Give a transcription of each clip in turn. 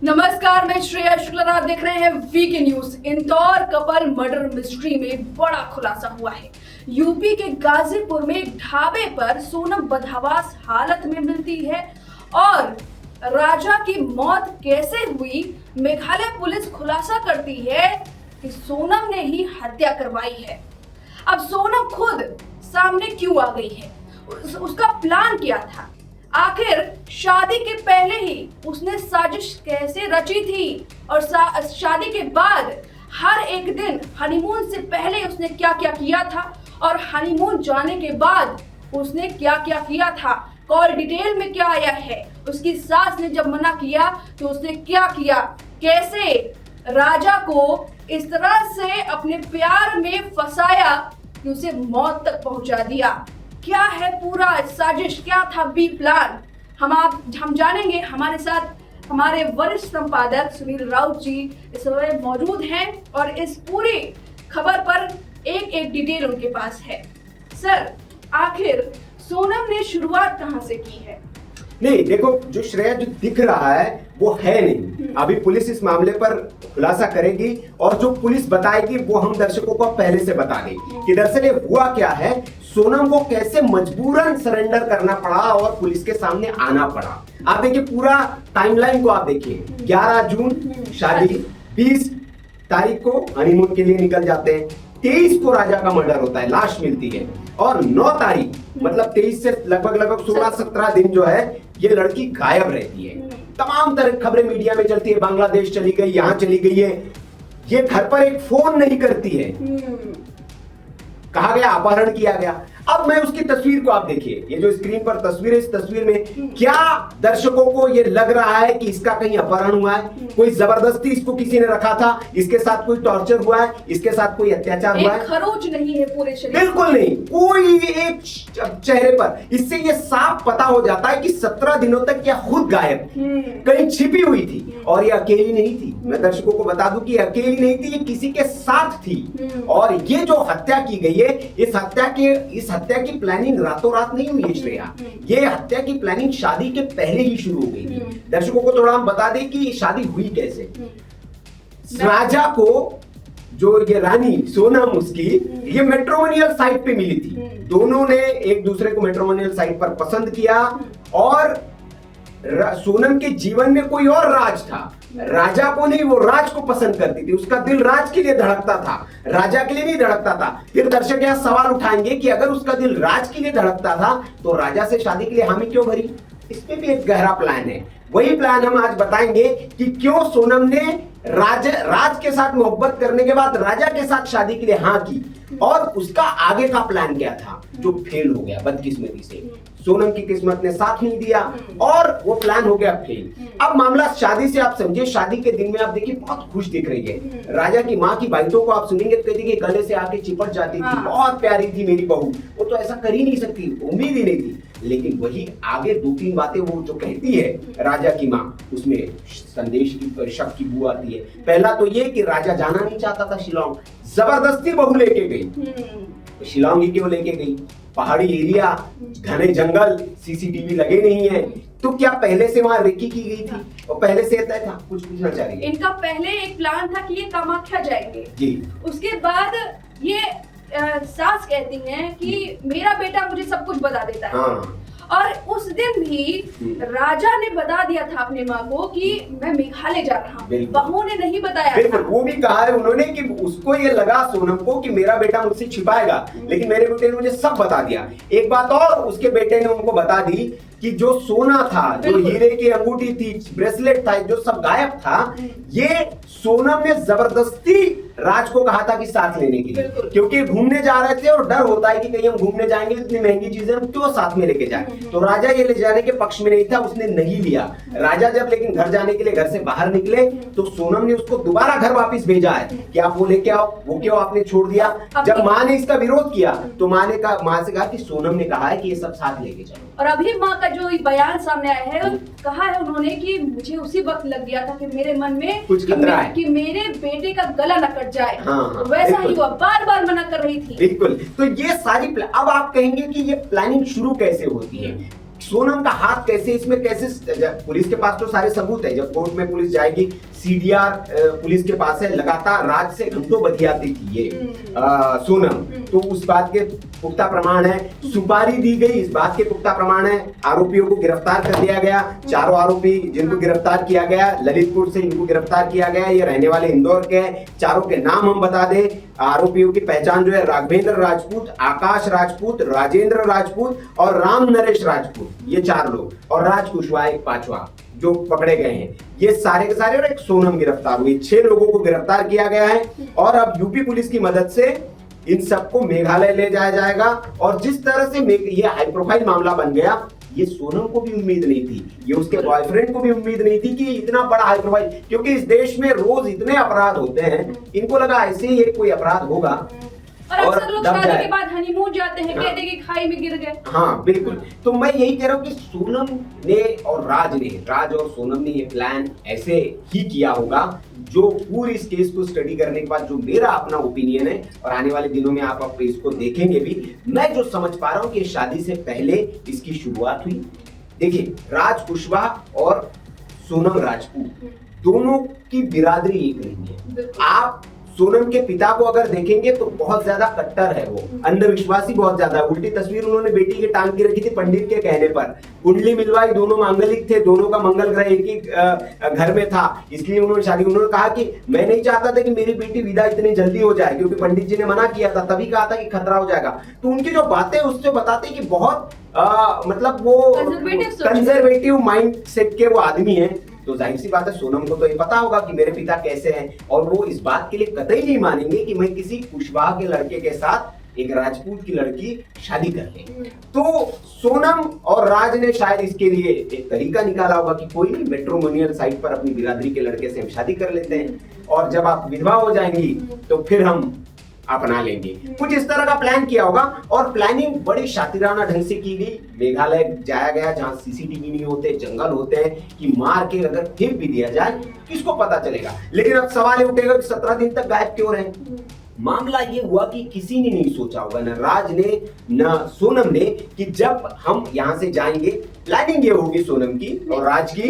नमस्कार, मैं श्रेया शुक्ला, आप देख रहे हैं VK news. Indore couple murder mystery में बड़ा खुलासा हुआ है। यूपी के गाजीपुर में एक ढाबे पर सोनम बदहवास हालत में मिलती है और राजा की मौत कैसे हुई, मेघालय पुलिस खुलासा करती है कि सोनम ने ही हत्या करवाई है। अब सोनम खुद सामने क्यों आ गई है, उसका प्लान क्या था, आखिर शादी के पहले ही उसने साजिश कैसे रची थी और शादी के बाद हर एक दिन हनीमून से पहले उसने क्या क्या किया था और हनीमून जाने के बाद उसने क्या क्या किया था, कॉल डिटेल में क्या आया है, उसकी सास ने जब मना किया तो उसने क्या किया, कैसे राजा को इस तरह से अपने प्यार में फंसाया कि उसे मौत तक पहुंचा दिया। क्या है पूरा साजिश, क्या था बी प्लान, हम जानेंगे। हमारे साथ हमारे वरिष्ठ संपादक सुनील राउत जी इस समय मौजूद हैं और इस पूरी खबर पर एक एक डिटेल उनके पास है। सर, आखिर सोनम ने शुरुआत कहां से की है? नहीं, देखो, जो श्रेया जो दिख रहा है वो है नहीं। अभी पुलिस इस मामले पर खुलासा करेगी और जो पुलिस बताएगी वो हम दर्शकों को पहले से बता देगी कि दरअसल ये हुआ क्या है, सोनम को कैसे मजबूरन सरेंडर करना पड़ा और पुलिस के सामने आना पड़ा। आप देखिए पूरा टाइमलाइन को, आप देखिए 11 जून शादी, 20 तारीख को हनीमून के लिए निकल जाते हैं, 23 को राजा का मर्डर होता है, लाश मिलती है और 9 तारीख मतलब 23 से लगभग 16-17 दिन जो है ये लड़की गायब रहती है। तमाम तरह की खबरें मीडिया में चलती है, बांग्लादेश चली गई, यहाँ चली गई है, ये घर पर एक फोन नहीं करती है, कहा गया अपहरण किया गया। अब मैं उसकी तस्वीर को आप देखिए, ये जो स्क्रीन पर तस्वीर है, इस तस्वीर में क्या दर्शकों को ये लग रहा है कि इसका कहीं अपहरण हुआ है, कोई जबरदस्ती इसको किसी ने रखा था, इसके साथ कोई टॉर्चर हुआ है, इसके साथ कोई अत्याचार हुआ है? खरोच नहीं है पूरे शरीर, बिल्कुल नहीं, कोई एक चेहरे पर। इससे ये साफ पता हो जाता है कि 17 दिनों तक यह खुद गायब थी, कहीं छिपी हुई थी और ये अकेली नहीं थी। मैं दर्शकों को बता दूं कि अकेली नहीं थी, ये किसी के साथ थी। और ये जो हत्या की गई है, इस हत्या की प्लानिंग रातों रात नहीं हुई है श्रेया, ये हत्या की प्लानिंग शादी के पहले ही शुरू हो गई थी। दर्शकों को थोड़ा हम बता दें कि शादी हुई कैसे। राजा को जो ये रानी सोनम उसकी ये मैट्रिमोनियल साइट पे मिली थी, दोनों ने एक दूसरे को मैट्रिमोनियल साइट पर पसंद किया और सोनम के जीवन में कोई और राज था, राजा को नहीं, वो राज को पसंद करती थी, उसका दिल राज के लिए धड़कता था, राजा के लिए नहीं धड़कता था। फिर दर्शक यह सवाल उठाएंगे कि अगर उसका दिल राज के लिए धड़कता था तो राजा से शादी के लिए हामी क्यों भरी? इसमें भी एक गहरा प्लान है। वही प्लान हम आज बताएंगे कि क्यों सोनम ने राज के साथ मोहब्बत करने के बाद राजा के साथ शादी के लिए हाँ की और उसका आगे का प्लान क्या था जो फेल हो गया बदकिस्मती से। सोनम की किस्मत ने साथ नहीं दिया और वो प्लान हो गया फेल। अब मामला शादी से आप समझिए, शादी के दिन में आप देखिए बहुत खुश दिख रही है, राजा की माँ की बातों को आप सुनेंगे तो कहती गले से आके चिपट जाती थी, बहुत प्यारी थी मेरी बहू, वो तो ऐसा कर ही नहीं सकती, उम्मीद ही नहीं थी। लेकिन वही आगे 2-3 बातें वो जो कहती है राजा की माँ, उसमें संदेश की शक की बू आती है। पहला तो ये कि राजा जाना नहीं चाहता था शिलोंग, जबरदस्ती बहू लेके गई। शिलोंग ही क्यों लेके गई? पहाड़ी एरिया, घने जंगल, सीसीटीवी लगे नहीं है, तो क्या पहले से वहां रेकी की गई थी और पहले से तय था? कुछ पूछना चाह रही है? इनका पहले एक प्लान था कि ये कामाख्या जाएंगे जी। उसके बाद ये सास कहती हैं कि मेरा बेटा मुझे सब कुछ बता देता है। हाँ। और उस दिन भी राजा ने बता दिया था अपने माँ को कि मैं मेघालय जा रहा हूँ, बहू ने नहीं बताया था। वो भी कहा है उन्होंने कि उसको ये लगा सोनम को कि मेरा बेटा मुझसे छिपाएगा, लेकिन मेरे बेटे ने मुझे सब बता दिया। एक बात और उसके बेटे ने उनको बता दी कि जो सोना था, जो हीरे की अंगूठी थी, ब्रेसलेट था, जो सब गायब था, ये सोनम ने जबरदस्ती राज को कहा था कि साथ लेने के लिए, क्योंकि घूमने जा रहे थे और डर होता है कि कहीं हम घूमने जाएंगे इतनी महंगी चीजें हम क्यों साथ में लेके जाए। तो राजा ये ले जाने के पक्ष में नहीं था, उसने नहीं लिया। राजा जब लेकिन घर जाने के लिए घर से बाहर निकले तो सोनम ने उसको दोबारा घर वापस भेजा है कि आप वो लेके आओ, वो क्यों आपने छोड़ दिया। जब माँ ने इसका विरोध किया तो माँ से कहा कि सोनम ने कहा है कि ये सब साथ लेके चलो। और अभी माँ का जो बयान सामने आया है, कहा है उन्होंने कि मुझे उसी वक्त लग गया था कि मेरे मन में कुछ खतरा है कि मेरे बेटे का गला न कट जाए। हाँ, वैसा ही हुआ, बार बार मना कर रही थी। बिल्कुल। तो ये सारी अब आप कहेंगे कि ये प्लानिंग शुरू कैसे होती है? सोनम का हाथ कैसे इसमें कैसे, पुलिस के पास तो सारे सबूत है, जब कोर्ट में पुलिस जाएगी, सीडीआर पुलिस के पास है, लगातार राज से घंटों बतियाती थी ये सोनम, तो उस बात के पुख्ता प्रमाण है। सुपारी दी गई, इस बात के पुख्ता प्रमाण है। आरोपियों को गिरफ्तार कर लिया गया, चारों आरोपी जिनको गिरफ्तार किया गया ललितपुर से, इनको गिरफ्तार किया गया, ये रहने वाले इंदौर के हैं। चारों के नाम हम बता दें, आरोपियों की पहचान जो है राघवेंद्र राजपूत, आकाश राजपूत, राजेंद्र राजपूत और राम नरेश राजपूत, ये 4 लोग, और राज कुशवाहा एक 5वां जो पकड़े गए हैं। ये सारे के सारे, और एक सोनम गिरफ्तार हुई, 6 लोगों को गिरफ्तार किया गया है। और अब यूपी पुलिस की मदद से इन सबको मेघालय ले जाया जाएगा। और जिस तरह से ये हाई प्रोफाइल मामला बन गया, ये सोनम को भी उम्मीद नहीं थी, ये उसके बॉयफ्रेंड को भी उम्मीद नहीं थी कि इतना बड़ा हाई प्रोफाइल, क्योंकि इस देश में रोज इतने अपराध होते हैं, इनको लगा ऐसे ही एक कोई अपराध होगा और अक्सर लोग शादी के बाद हनीमून जाते हैं, कहते हैं कि खाई में गिर गए। हाँ बिल्कुल, तो मैं यही कह रहा हूँ कि सोनम ने और राज और सोनम ने ये प्लान ऐसे ही किया होगा। जो पूरी इस केस को स्टडी करने के बाद जो मेरा अपना ओपिनियन है, और आने वाले दिनों में आप इसको देखेंगे भी, मैं जो समझ पा रहा हूँ कि शादी से पहले इसकी शुरुआत हुई। देखिए, राज कुशवाहा और सोनम राजपूत दोनों की बिरादरी एक नहीं है। आप सोनम के पिता को अगर देखेंगे तो बहुत ज्यादा कट्टर है, वो अंधविश्वासी बहुत ज्यादा है। उल्टी तस्वीर उन्होंने बेटी के टांग की रखी थी पंडित के कहने पर, कुंडली मिलवाई, दोनों मांगलिक थे, दोनों का मंगल ग्रह एक ही घर में था, इसलिए उन्होंने शादी, उन्होंने कहा कि मैं नहीं चाहता था कि मेरी बेटी विदा इतनी जल्दी हो जाए, क्योंकि पंडित जी ने मना किया था, तभी कहा था कि खतरा हो जाएगा। तो उनकी जो बातें उससे बताते कि बहुत मतलब वो कंजर्वेटिव माइंड सेट के वो आदमी है। तो जाहिर सी बात है, सोनम को तो ये पता होगा कि मेरे पिता कैसे हैं, और वो इस बात के लिए कतई नहीं मानेंगे कि मैं किसी कुशवाहा के लड़के के साथ एक राजपूत की लड़की शादी कर ले। तो सोनम और राज ने शायद इसके लिए एक तरीका निकाला होगा कि कोई नहीं, मैट्रिमोनियल साइट पर अपनी बिरादरी के लड़के से हम शादी कर लेते हैं, और जब आप विधवा हो जाएंगी तो फिर हम अपना लेंगे। कुछ इस तरह का प्लान किया होगा, और प्लानिंग बड़ी शातिराना ढंग से की गई। मेघालय जाया गया जहां सीसीटीवी नहीं होते, जंगल होते हैं, कि मार के अगर फेंक भी दिया जाए किसको पता चलेगा। लेकिन अब सवाल ये उठेगा कि 17 दिन तक गायब क्यों रहे। मामला ये हुआ कि किसी ने नहीं सोचा होगा, न राज ने न सोनम ने, कि जब हम यहाँ से जाएंगे, प्लानिंग ये होगी सोनम की और राज की।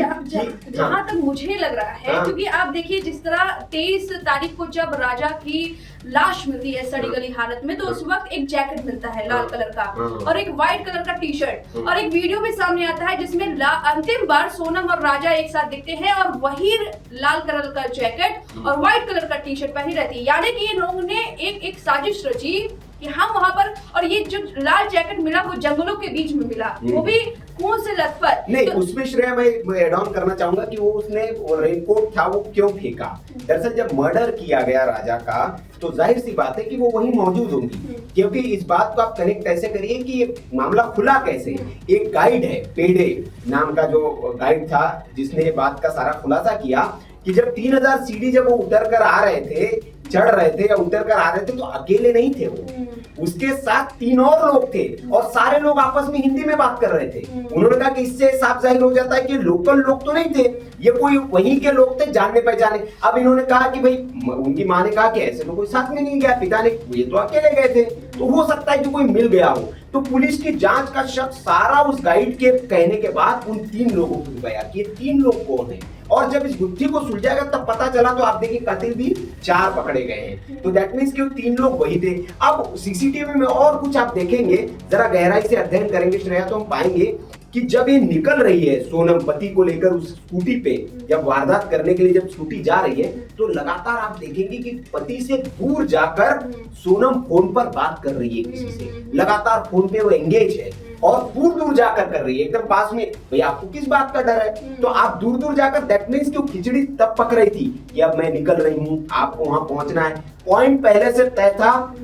जहाँ तक मुझे लग रहा है, क्योंकि आप देखिए जिस तरह 23 तारीख को जब राजा की लाश मिलती है सड़ी गली हालत में, तो उस वक्त एक जैकेट मिलता है लाल कलर का और एक व्हाइट कलर का टी शर्ट, और एक वीडियो भी सामने आता है जिसमें अंतिम बार सोनम और राजा एक साथ दिखते हैं, और वही लाल कलर का जैकेट और व्हाइट कलर का टी शर्ट पहनी रहती है। यानी कि इन लोगों ने एक साजिश रची कि हम वहां पर, और ये जो लाल जैकेट मिला वो जंगलों के बीच में मिला, वो भी खून से लथपथ। नहीं, तो उसमें श्रेय मैं ऐड ऑन करना चाहूंगा कि वो उसने रेनकोट था वो क्यों फेंका। दरअसल जब मर्डर किया गया राजा का, तो जाहिर सी बात है कि वो वहीं मौजूद होंगी, क्योंकि इस बात को आप कनेक्ट ऐसे करिए कि ये मामला खुला कैसे। एक गाइड है, पेड़े नाम का जो गाइड था, जिसने ये बात का सारा खुलासा किया कि जब 3000 सीढ़ी जब वो उतर कर आ रहे थे, चढ़ रहे थे या उतर कर आ रहे थे, तो अकेले नहीं थे वो, उसके साथ 3 और लोग थे, और सारे लोग आपस में हिंदी में बात कर रहे थे। उन्होंने कहा कि इससे साफ जाहिर हो जाता है कि लोकल लोग तो नहीं थे, ये कोई वहीं के लोग थे, जानने पहचाने। अब इन्होंने कहा कि भाई, उनकी माँ ने कहा कि ऐसे तो कोई साथ में नहीं गया, पिता ने, ये तो अकेले गए थे, तो हो सकता है कि कोई मिल गया हो। तो पुलिस की जांच का शक सारा उस गाइड के कहने के बाद उन 3 लोगों को गया कि ये 3 लोग कौन है, और जब इस गुत्थी को सुलझाएगा तब पता चला, तो आप देखिए कातिल भी 4 पकड़े गए हैं, तो दैट मींस कि वो 3 लोग वही थे। अब सीसीटीवी में और कुछ आप देखेंगे, जरा गहराई से अध्ययन करेंगे श्रेया, तो हम पाएंगे कि जब ये निकल रही है सोनम पति को लेकर उस स्कूटी पे, जब वारदात करने के लिए जब स्कूटी जा रही है, तो लगातार आप देखेंगे कि पति से दूर जाकर सोनम फोन पर बात कर रही है किसी से, लगातार फोन पे वो एंगेज है, और दूर दूर जाकर कर रही है, एकदम पास में। भाई आपको किस बात का डर है? तो आप दूर दूर जाकर, दैट मींस कि वो खिचड़ी तब पक रही थी कि अब मैं निकल रही हूँ, आपको वहां पहुंचना है। पॉइंट पहले से तय था,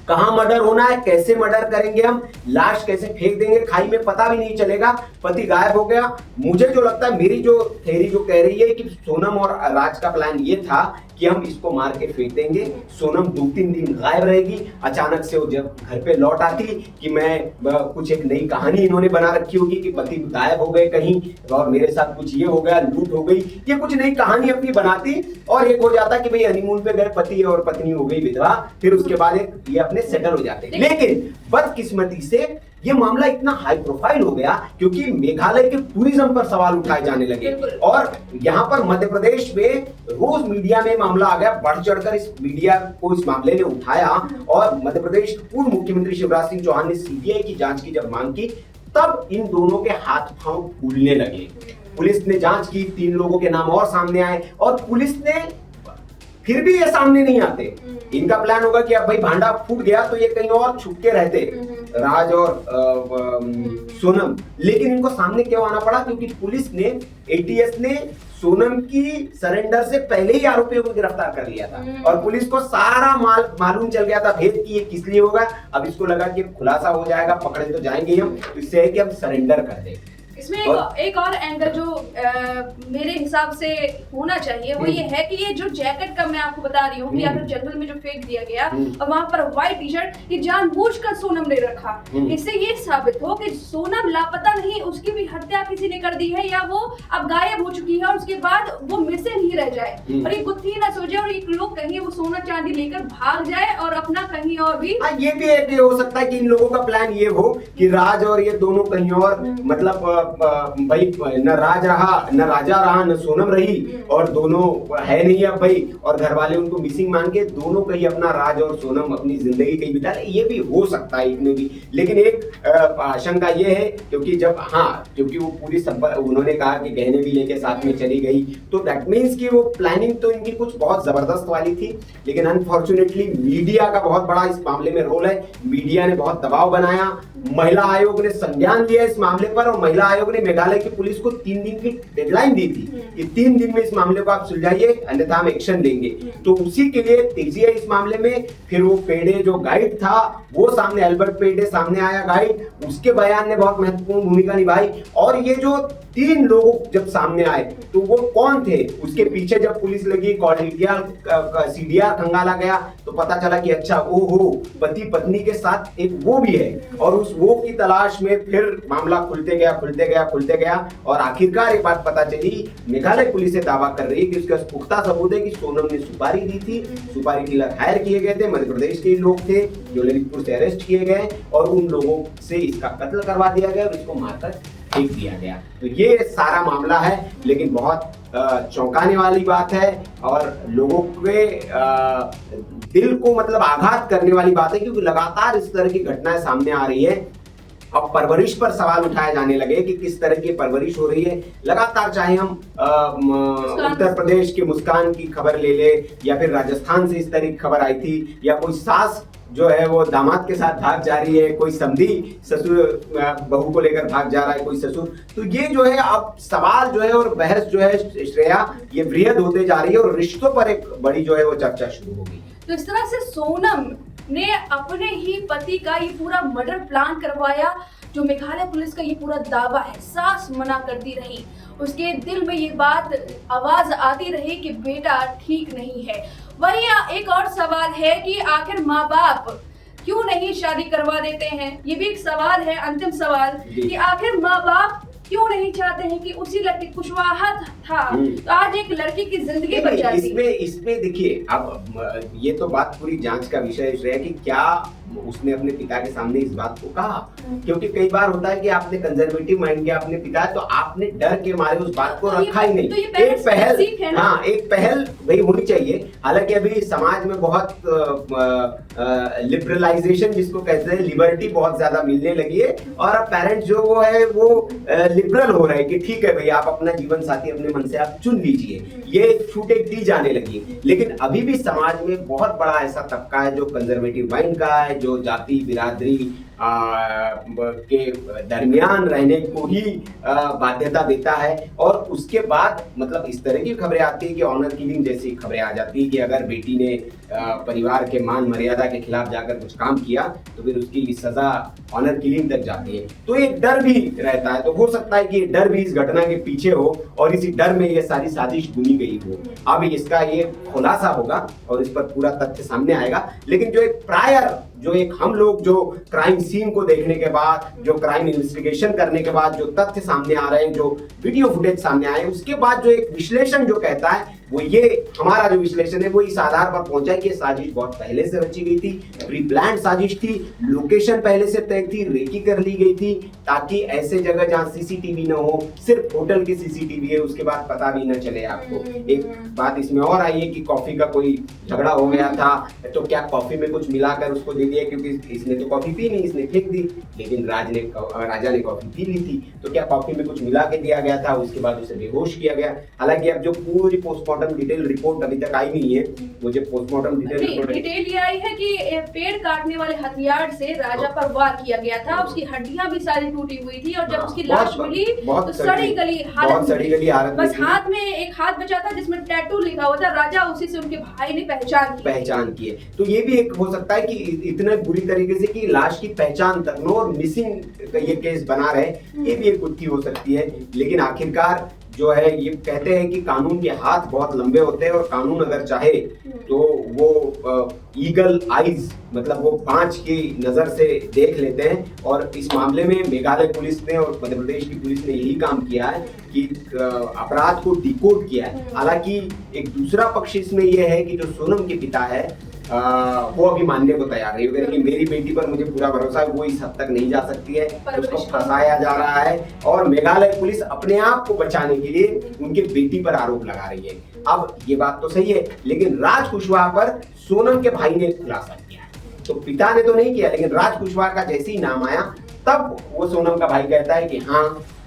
कहां मर्डर होना है, कैसे मर्डर करेंगे, हम लाश कैसे फेंक देंगे खाई में, पता भी नहीं चलेगा, पति गायब हो गया। मुझे जो लगता है, मेरी जो थ्योरी जो कह रही है कि सोनम और राज का प्लान ये था कि हम इसको मार के फेंक देंगे, सोनम 2-3 दिन गायब रहेगी, अचानक से वो जब घर पे लौट आती कि मैं कुछ एक नई कहानी इन्होंने बना रखी होगी कि पति गायब हो गए कहीं और मेरे साथ कुछ ये हो गया, लूट हो गई, ये कुछ नई कहानी अपनी बनाती, और एक हो जाता कि भाई हनीमून पे गए पति और पत्नी हो गई विधवा, फिर उसके बाद ये अपने में सेटल हो जाते। लेकिन बदकिस्मती से ये मामला इतना हाई प्रोफाइल हो गया क्योंकि मेघालय के टूरिज्म पर सवाल उठाए जाने लगे और यहाँ पर मध्य प्रदेश में रोज मीडिया में मामला आ गया। बढ़ चढ़कर इस मीडिया को इस मामले ने उठाया और मध्य प्रदेश के पूर्व मुख्यमंत्री शिवराज सिंह चौहान ने सीबीआई की जांच की जब मांग की, तब इन दोनों के हाथ पांव फूलने लगे। पुलिस ने जांच की, 3 लोगों के नाम और सामने आए और पुलिस ने फिर भी ये सामने नहीं आते। इनका प्लान होगा कि अब भाई भांडा फूट गया तो ये कहीं और छुप के रहते, राज और सोनम। लेकिन इनको सामने क्यों आना पड़ा? क्योंकि पुलिस ने, एटीएस ने सोनम की सरेंडर से पहले ही आरोपियों को गिरफ्तार कर लिया था और पुलिस को सारा मालूम चल गया था भेद कि ये किस लिए होगा। अब इसको लगा कि खुलासा हो जाएगा, पकड़े तो जाएंगे हम, तो इससे है कि हम सरेंडर कर दें। इसमें एक और एंगल जो मेरे हिसाब से होना चाहिए वो ये है कि ये जो जैकेट का मैं आपको बता रही हूँ कि अगर जंगल में जो फेंक दिया गया और वहां पर व्हाइट टी शर्ट, ये जानबूझकर सोनम ने रखा। इससे ये साबित हो कि सोनम लापता नहीं, उसकी भी हत्या किसी ने कर दी है या वो अब गायब हो चुकी है और उसके बाद वो मिसिंग ही रह जाए और ये गुत्थी ना सोचे और एक लोग कहीं वो सोना चांदी लेकर भाग जाए और अपना कहीं और भी। ये भी एक हो सकता है कि इन लोगों का प्लान ये हो कि राज और ये दोनों कहीं और, मतलब भाई न राज रहा, न राजा रहा, न सोनम रही और दोनों है नहीं अब भाई, और घर वाले उनको मिसिंग मान के दोनों कहीं अपना राज और सोनम अपनी जिंदगी कहीं बिता रहे। ये भी हो सकता है इनमें भी। लेकिन एक आशंका ये है क्योंकि जब क्योंकि वो पूरी सब उन्होंने कहा कि गहने भी लेके साथ में चली गई, तो दैट मीन्स कि वो प्लानिंग तो इनकी कुछ बहुत जबरदस्त वाली थी। लेकिन अनफॉर्चुनेटली मीडिया का बहुत बड़ा इस मामले में रोल है। मीडिया ने बहुत दबाव बनाया, महिला आयोग ने संज्ञान लिया इस मामले पर और महिला आयोग ने मेघालय की पुलिस को 3 दिन की डेडलाइन दी थी कि 3 दिन में इस मामले को आप सुलझाइए, अन्यथा हम एक्शन लेंगे। तो उसी के लिए तेजी है इस मामले में। फिर वो पेड़े जो गाइड था वो सामने, एल्बर्ट पेड़े सामने आया गाइड, उसके बयान ने बहुत महत्वपूर्ण भूमिका निभाई। और ये जो 3 लोग जब सामने आए तो वो कौन थे, उसके पीछे जब पुलिस लगी, सीडीआर खंगाला गया तो पता चला कि अच्छा ओहो, पति पत्नी के साथ एक वो भी है। और उस वो की तलाश में फिर मामला खुलते गया और आखिरकार एक बात पता चली, मेघालय पुलिस से दावा कर रही है कि उसके पास पुख्ता सबूत है कि सोनम ने सुपारी दी थी। सुपारी किलर हायर किए गए थे, मध्य प्रदेश के लोग थे जो ललितपुर से अरेस्ट किए गए और उन लोगों से इसका कत्ल करवा दिया गया और इसको मारकर फेंक दिया गया। तो ये सारा मामला है, लेकिन बहुत चौंकाने वाली बात है और लोगों के दिल को मतलब आघात करने वाली बात है क्योंकि लगातार इस तरह की घटनाएं सामने आ रही है। अब परवरिश पर सवाल उठाए जाने लगे कि किस तरह की परवरिश हो रही है लगातार, चाहे हम उत्तर प्रदेश के मुस्कान की खबर ले ले या फिर राजस्थान से इस तरह की खबर आई थी, या कोई सास जो है वो दामाद के साथ भाग जा रही है, कोई समधी ससुर बहू को लेकर भाग जा रहा है, कोई ससुर। तो ये जो है अब सवाल जो है और बहस जो है श्रेया ये वृहद होते जा रही है और रिश्तों पर एक बड़ी जो है वो चर्चा शुरू हो गई। तो इस तरह से सोनम ने अपने ही पति का ये पूरा मर्डर प्लान करवाया, जो मेघालय पुलिस का ये पूरा दावा है। सास मना करती रही, उसके दिल में ये बात आवाज आती रही कि बेटा ठीक नहीं है। वहीं एक और सवाल है कि आखिर माँ बाप क्यों नहीं शादी करवा देते हैं, ये भी एक सवाल है, अंतिम सवाल कि आखिर माँ बाप क्यों नहीं चाहते हैं कि उसी लड़की कुशवाहा था तो आज एक लड़की की जिंदगी बच जाती। इसमें देखिए, अब ये तो बात पूरी जांच का विषय है कि क्या उसने अपने पिता के सामने इस बात को कहा, क्योंकि कई बार होता है कि आपने कंजर्वेटिव माइंड के अपने पिता तो आपने डर के मारे उस बात को रखा ही नहीं। एक पहल भाई होनी चाहिए। हालांकि अभी समाज में बहुत लिबरलाइजेशन जिसको कहते हैं, लिबर्टी बहुत ज्यादा मिलने लगी है और अब पेरेंट्स जो वो है वो लिबरल हो रहे हैं कि ठीक है भाई आप अपना जीवन साथी अपने मन से आप चुन लीजिए, ये छूट एक दी जाने लगी। लेकिन अभी भी समाज में बहुत बड़ा ऐसा तबका है जो कंजर्वेटिव माइंड का है, जो जाति बिरादरी के दरमियान रहने को ही बाध्यता देता है। और उसके बाद मतलब इस तरह की खबरें आती है कि ऑनर किलिंग जैसी खबरें आ जाती है कि अगर बेटी ने परिवार के मान मर्यादा के खिलाफ जाकर कुछ काम किया तो फिर उसकी सजा ऑनर किलिंग तक जाती है। तो एक डर भी रहता है, तो हो सकता है कि डर भी इस घटना के पीछे हो और इसी डर में ये सारी साजिश बुनी गई हो। अब इसका ये खुलासा होगा और इस पर पूरा तथ्य सामने आएगा। लेकिन जो एक प्रायर जो एक हम लोग जो क्राइम सीन को देखने के बाद, जो क्राइम इन्वेस्टिगेशन करने के बाद जो तथ्य सामने आ रहे हैं, जो वीडियो फुटेज सामने आए, उसके बाद जो एक विश्लेषण जो कहता है वो ये हमारा जो विश्लेषण है वो इस आधार पर पहुंचा है कि साजिश बहुत पहले से रची गई थी, प्री प्लान साजिश थी, लोकेशन पहले से तय थी, रेकी कर ली गई थी ताकि ऐसे जगह जहां सीसीटीवी ना हो, सिर्फ होटल की सीसीटीवी है, उसके बाद पता भी ना चले आपको। एक बात इसमें और आई है कि कॉफी का कोई झगड़ा हो गया था तो क्या कॉफी में कुछ मिलाकर उसको दे दिया, क्योंकि इसने तो कॉफी पी नहीं, इसने फेंक दी, लेकिन राजा ने कॉफी पी ली थी, तो क्या कॉफी में कुछ मिला के दिया गया था, उसके बाद उसे बेहोश किया गया। हालांकि अब जो पूरी पोस्टमार्टम डिटेल रिपोर्ट अभी तक आई नहीं है, मुझे पोस्टमार्टम डिटेल ये आई है कि पेड़ काटने वाले हथियार से राजा पर वार किया गया था, उसकी हड्डियां भी सारी टूटी हुई थी और जब उसकी लाश मिली तो सड़ी गली हालत, बस हाथ में एक हाथ बचा था जिसमें टैटू लिखा हुआ था राजा, उसी से उनके भाई ने पहचान की है। तो ये भी एक हो सकता है कि इतने बुरी तरीके से कि लाश की पहचान तक नो और मिसिंग ये केस बना रहे, ये भी एक गुत्थी हो सकती है। लेकिन आखिरकार जो है ये कहते हैं कि कानून के हाथ बहुत लंबे होते हैं और कानून अगर चाहे तो वो ईगल आइज मतलब वो बांझ की नजर से देख लेते हैं। और इस मामले में मेघालय पुलिस ने और मध्य प्रदेश की पुलिस ने यही काम किया है कि अपराध को डिकोड किया है। हालांकि एक दूसरा पक्ष इसमें यह है कि जो सोनम के पिता है वो अभी मानने को तैयार नहीं है कि मेरी बेटी पर मुझे पूरा भरोसा है, वो इस हद तक नहीं जा सकती है, उसको फंसाया जा रहा है और मेघालय पुलिस अपने आप को बचाने के लिए उनके बेटी पर आरोप लगा रही है। अब ये बात तो सही है, लेकिन राज कुशवाहा पर सोनम के भाई ने खुलासा किया है, तो पिता ने तो नहीं किया, लेकिन राज कुशवाहा का जैसे ही नाम आया तब वो सोनम का भाई कहता है कि हाँ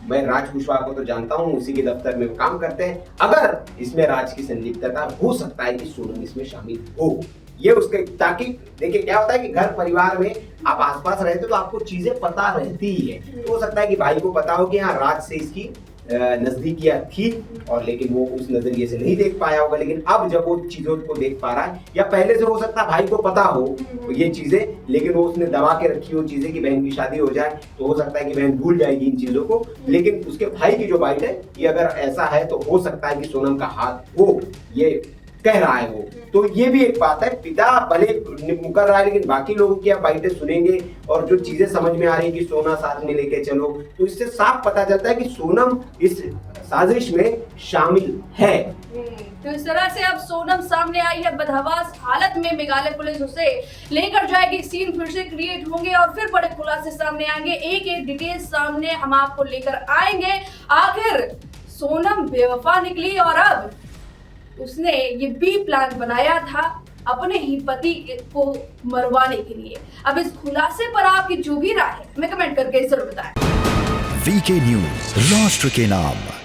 मैं राज कुशवाहा को तो जानता हूँ, उसी के दफ्तर में काम करते हैं, अगर इसमें राज की संलिप्तता हो सकता है कि सोनम इसमें शामिल हो। ये उसके ताकि देखिए क्या होता है कि घर परिवार में आप आसपास रहते तो आपको चीजें पता रहती ही है, तो हो सकता है कि भाई को पता हो कि हाँ राज से इसकी नजदीकियां थी और लेकिन वो उस नजरिए से नहीं देख पाया होगा, लेकिन अब जब वो चीजों को देख पा रहा है या पहले से हो सकता है भाई को पता हो ये चीजें, लेकिन वो उसने दबा के रखी हो चीजें कि बहन की शादी हो जाए तो हो सकता है कि बहन भूल जाएगी इन चीजों को, लेकिन उसके भाई की जो बाइट है कि अगर ऐसा है तो हो सकता है कि सोनम का हाथ हो, ये कह रहा है वो। तो ये भी एक बात है, पिता भले मुकर रहा है लेकिन बाकी लोगों की आप बाइटें सुनेंगे और जो चीजें समझ में आ रही है कि सोना साथ में लेके चलो, तो इससे साफ पता चलता है कि सोनम इस साजिश में शामिल है। तो इस तरह से अब सोनम सामने आई है बदहवास हालत में, मेघालय पुलिस उसे लेकर जाएगी, सीन फिर से क्रिएट होंगे और फिर बड़े खुलासे सामने आएंगे, एक एक डिटेल सामने हम आपको लेकर आएंगे। आखिर सोनम बेवफा निकली और अब उसने ये बी प्लान बनाया था अपने ही पति को मरवाने के लिए। अब इस खुलासे पर आपकी जो भी राय है हमें कमेंट करके जरूर बताएं। वीके न्यूज, राष्ट्र के नाम।